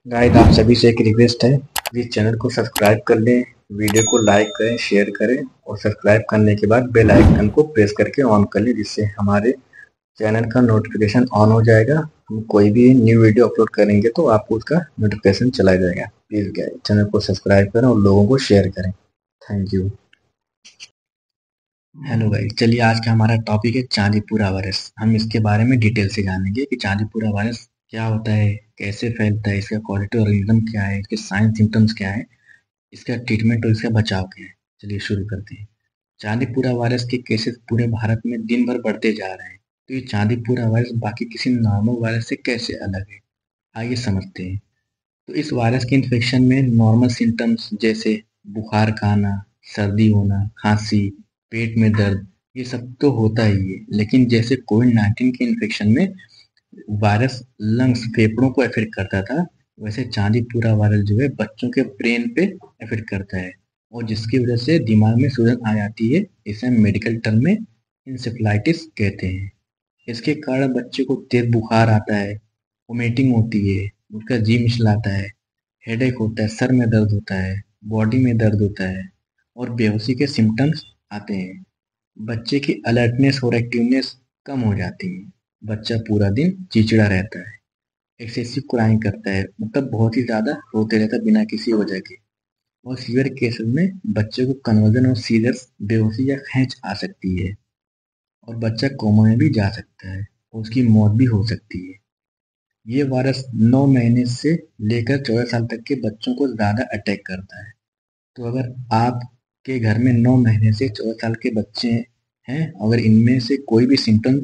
Guys आप सभी से एक रिक्वेस्ट है, प्लीज़ चैनल को सब्सक्राइब कर लें, वीडियो को लाइक करें, शेयर करें और सब्सक्राइब करने के बाद बेल आइकन को प्रेस करके ऑन कर लें, जिससे हमारे चैनल का नोटिफिकेशन ऑन हो जाएगा। हम कोई भी न्यू वीडियो अपलोड करेंगे तो आपको उसका नोटिफिकेशन चला जाएगा। प्लीज़ गाइस चैनल को सब्सक्राइब करें और लोगों को शेयर करें। Thank you. हेलो गाइस, चलिए आज का हमारा टॉपिक है चांदीपुरा वायरस। हम इसके बारे में डिटेल से जानेंगे कि चांदीपुरा वायरस क्या होता है, कैसे फैलता है, इसका क्वालिटी ऑर्गेनिज्म क्या है, इसके साइन सिम्टम्स क्या है, इसका ट्रीटमेंट और इसका बचाव क्या है। चलिए शुरू करते हैं। चांदीपुरा वायरस के केसेस पूरे भारत में दिन भर बढ़ते जा रहे हैं। तो ये चांदीपुरा वायरस बाकी किसी नॉर्मल वायरस से कैसे अलग है, आइए समझते हैं। तो इस वायरस के इन्फेक्शन में नॉर्मल सिम्टम्स जैसे बुखार का आना, सर्दी होना, खांसी, पेट में दर्द, ये सब तो होता ही है। लेकिन जैसे कोविड-19 के इन्फेक्शन में वायरस लंग्स फेफड़ों को अफेक्ट करता था, वैसे चांदीपुरा वायरस जो है बच्चों के ब्रेन पे अफेक्ट करता है और जिसकी वजह से दिमाग में सूजन आ जाती है। इसे हम मेडिकल टर्म में इंसेफ्लाइटिस कहते हैं। इसके कारण बच्चे को तेज बुखार आता है, वोमिटिंग होती है, उसका जी मिचलाता है, हेडेक होता है, सर में दर्द होता है, बॉडी में दर्द होता है और बेहोशी के सिम्टम्स आते हैं। बच्चे की अलर्टनेस और एक्टिवनेस कम हो जाती है। बच्चा पूरा दिन चिड़चिड़ा रहता है, एक्सेसिव क्राइंग करता है, मतलब बहुत ही ज़्यादा रोते रहता है बिना किसी वजह के। और सीवियर केसेस में बच्चे को कन्वर्जन और सीरियस बेहोशी या खींच आ सकती है और बच्चा कोमा में भी जा सकता है और उसकी मौत भी हो सकती है। ये वायरस 9 महीने से लेकर 14 साल तक के बच्चों को ज़्यादा अटैक करता है। तो अगर आपके घर में 9 महीने से 14 साल के बच्चे हैं, अगर इनमें से कोई भी सिम्टम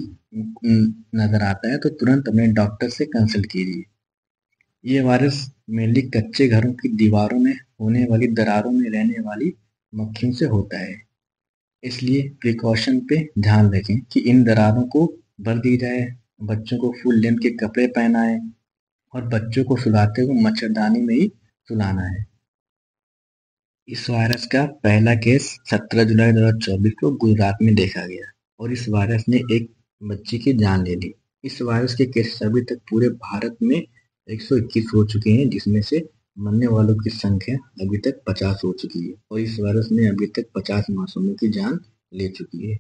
नज़र आता है तो तुरंत अपने डॉक्टर से कंसल्ट कीजिए। ये वायरस मेनली कच्चे घरों की दीवारों में होने वाली दरारों में रहने वाली मक्खियों से होता है। इसलिए प्रिकॉशन पे ध्यान रखें कि इन दरारों को भर दी जाए, बच्चों को फुल लेंथ के कपड़े पहनाएं और बच्चों को सुलाते हुए मच्छरदानी में ही सुलाना है। इस वायरस का पहला केस 17 जुलाई 2024 को गुजरात में देखा गया और इस वायरस ने एक बच्ची की जान ले ली। इस वायरस के केस अभी तक पूरे भारत में 121 हो चुके हैं, जिसमें से मरने वालों की संख्या अभी तक 50 हो चुकी है और इस वायरस ने अभी तक 50 मासूमों की जान ले चुकी है।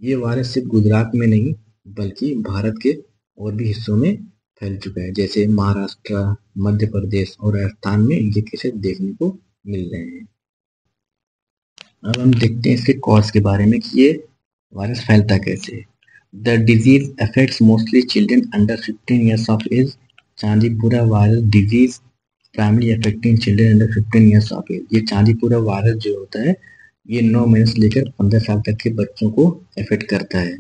ये वायरस सिर्फ गुजरात में नहीं बल्कि भारत के और भी हिस्सों में फैल चुका है, जैसे महाराष्ट्र, मध्य प्रदेश और राजस्थान में इनके केसेस देखने को मिल रहे हैं। अब हम देखते हैं इसके कॉज के बारे में कि ये वायरस फैलता कैसे है। The disease affects mostly children under 15 years of age. Chandipura virus disease primary affecting children under 15 years of age. ये चांदीपुरा वायरस जो होता है ये 9 महीने से लेकर 15 साल तक के बच्चों को अफेक्ट करता है।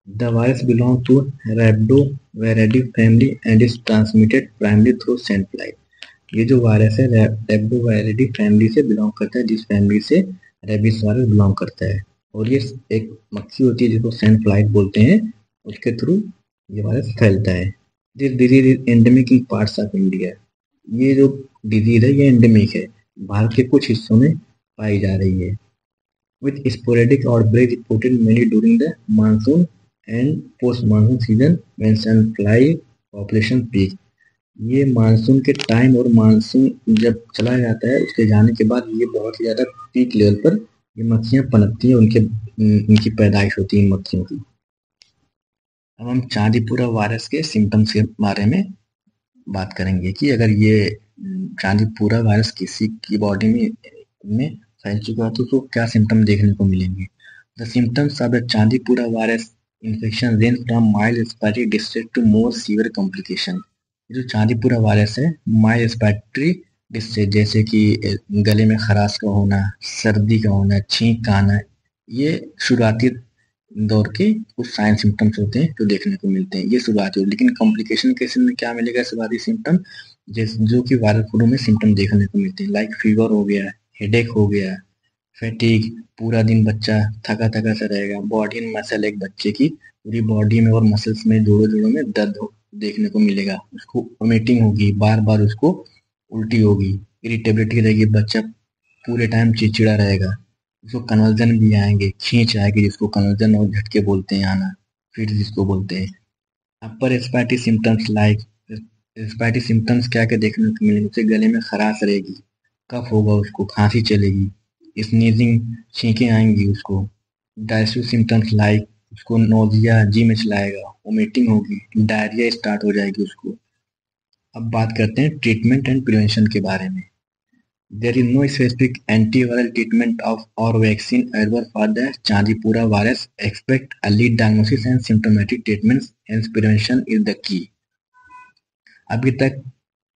The virus belong to Rhabdoviridae family and is transmitted primary through sand fly. ये जो वायरस है रैबिडोविरिडी फैमिली से बिलोंग करता है, जिस फैमिली से रेबीज वायरस बिलोंग करता है और ये एक मक्खी होती है जिसको सैंड फ्लाइट बोलते हैं, उसके थ्रू ये वायरस फैलता है। This disease is endemic in parts of India. ये जो डिजीज है ये एंडेमिक है, भारत के कुछ हिस्सों में पाई जा रही है। With sporadic outbreak reported mainly during the monsoon and post monsoon season when sand fly population peak. ये मानसून के टाइम और मानसून जब चला जाता है उसके जाने के बाद ये बहुत ही ज़्यादा पीक लेवल पर ये मक्खियाँ पनपती हैं, इनकी पैदाइश होती है इन मक्खियों की। अब हम चांदीपुरा वायरस के सिम्टम्स के बारे में बात करेंगे कि अगर ये चांदीपुरा वायरस किसी की बॉडी में फैल चुका है तो उसको क्या सिम्टम देखने को मिलेंगे। The symptoms of the Chandipura virus infection range from mild respiratory distress to more severe complication. जो चांदीपुरा वायरस है माइल्ड रेस्पिरेटरी डिस्ट्रेस जैसे कि गले में खराश का होना, सर्दी का होना, छींक का आना, ये शुरुआती दौर के कुछ साइन सिम्टम्स होते हैं जो देखने को मिलते हैं, ये शुरुआती। लेकिन कॉम्प्लिकेशन केसेस में क्या मिलेगा, शुरुआती सिम्टम जो कि वायरल फ्लू में सिम्टम देखने को मिलते हैं, लाइक फीवर हो गया, हेडेक हो गया, फैटीग, पूरा दिन बच्चा थका थका सा रहेगा, बॉडी एंड मसल, एक बच्चे की पूरी बॉडी में और मसल्स में जोड़ों जोड़ों में दर्द देखने को मिलेगा, उसको वोमिटिंग होगी, बार बार उसको उल्टी होगी, इरिटेबिलिटी रहेगी, बच्चा पूरे टाइम चिड़चिड़ा रहेगा, उसको कन्वर्जन भी आएंगे, खींच आएगी जिसको कन्वर्जन और झटके बोलते हैं, आना फिर जिसको बोलते हैं। Upper respiratory symptoms like respiratory symptoms क्या क्या देखने को मिलेंगे? उसे गले में खराश रहेगी, कफ होगा उसको, खांसी चलेगी, स्नीजिंग छींकें आएंगी उसको, डाइजेस्टिव सिम्टम्स लाइक उसको नोजिया, जी में चलाएगा, वोमिटिंग होगी, डायरिया स्टार्ट हो जाएगी उसको। अब बात करते हैं ट्रीटमेंट एंड प्रिवेंशन के बारे में। There is no specific antiviral treatment of or vaccine available for the Chandipura virus. Expect early diagnosis and symptomatic treatments, hence prevention is the key. अभी तक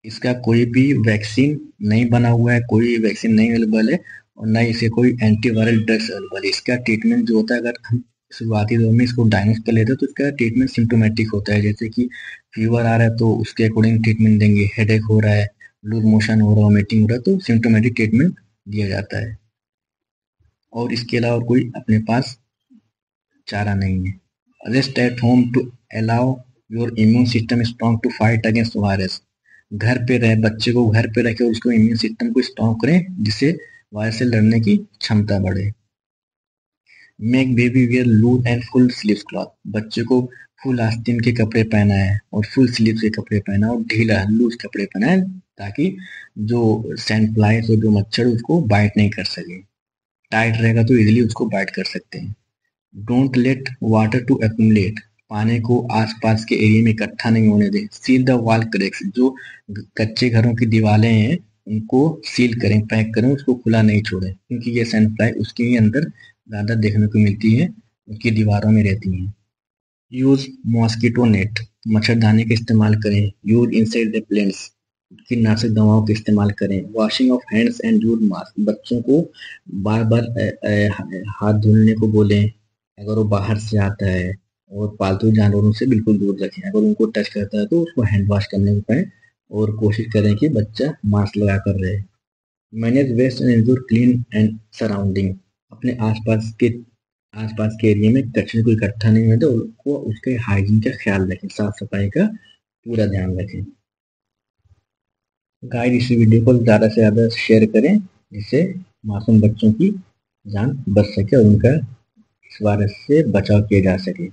इसका कोई भी वैक्सीन नहीं बना हुआ है, कोई वैक्सीन नहीं अवेलेबल है और ना इसे कोई एंटीवायरल ड्रग्स अवेलेबल है। इसका ट्रीटमेंट जो होता है, अगर हम शुरुआती दौर में इसको डायग्नोस कर लेते हैं तो इसका ट्रीटमेंट सिम्टोमेटिक होता है। जैसे कि फीवर आ रहा है तो उसके अकॉर्डिंग ट्रीटमेंट देंगे, हेडेक हो रहा है, लूज मोशन हो रहा है, वोमिटिंग हो रहा है, तो सिम्टोमेटिक ट्रीटमेंट दिया जाता है और इसके अलावा कोई अपने पास चारा नहीं है। Rest at home to allow your immune system strong to fight against virus. घर पे रहे, बच्चे को घर पे रखे और उसको इम्यून सिस्टम को स्ट्रॉन्ग करें जिससे वायरस से लड़ने की क्षमता बढ़े। Make baby wear loose and full sleeves cloth. बच्चे को फुल आस्तीन के कपड़े पहना है और फुल स्लीव के कपड़े पहना और ढीला लूज कपड़े पहना है ताकि जो सैंड फ्लाइज और जो मच्छर उसको बाइट नहीं कर सके। टाइट रहेगा तो इजीली उसको बाइट कर सकते हैं। Don't let water to accumulate. पानी को आसपास के एरिया में इकट्ठा नहीं होने दें। Seal the wall cracks. जो कच्चे घरों की दीवारें हैं उनको सील करें, पैक करें, उसको खुला नहीं छोड़ें क्योंकि ये सैंड फ्लाई उसके ही अंदर ज़्यादा देखने को मिलती है, उसकी दीवारों में रहती हैं। Use mosquito net. मच्छरदानी का इस्तेमाल करें। Use inside the plains. कीटनाशक दवाओं का इस्तेमाल करें। Washing of hands and use mask. बच्चों को बार बार हाथ धुलने को बोलें अगर वो बाहर से आता है और पालतू जानवरों से बिल्कुल दूर रखें। अगर उनको टच करता है तो उसको हैंड वॉश करने को कहें और कोशिश करें कि बच्चा मास्क लगा कर रहे। Manage waste and ensure clean and surrounding. अपने आसपास के एरिया में कचरे को इकट्ठा नहीं होता, उसको उसके हाइजीन का ख्याल रखें, साफ सफाई का पूरा ध्यान रखें। गाइस, इस वीडियो को ज़्यादा से ज़्यादा शेयर करें जिससे मासूम बच्चों की जान बच सके और उनका इस वायरस से बचाव किया जा सके।